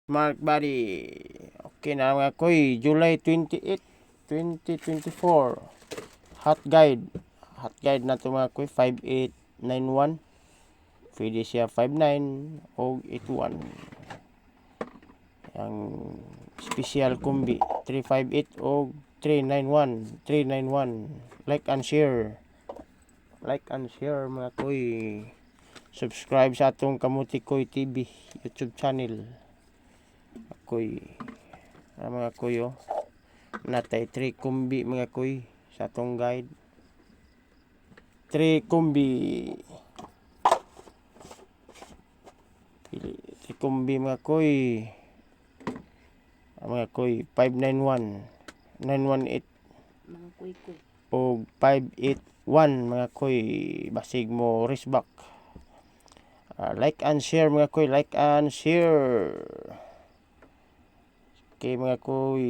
Mark Body. Okay na mga koy, July 28, 2024. Hot guide. Hot guide na ito mga koy, 5891. Pwede siya 59 o 81. Ang special kumbi 358 o 391. 391. Like and share. Like and share mga koy. Subscribe sa atong Kamuti Koy TV YouTube channel. Koy. Mga koy oh. Natay 3 kumbi mga koy sa atong guide. 3 kumbi. 3 kumbi mga koy. Mga koy 591, 918 Mga kuy-kuy. o 581 mga koy, basig mo wristback. Like and share mga koy, like and share. Okay mga koy.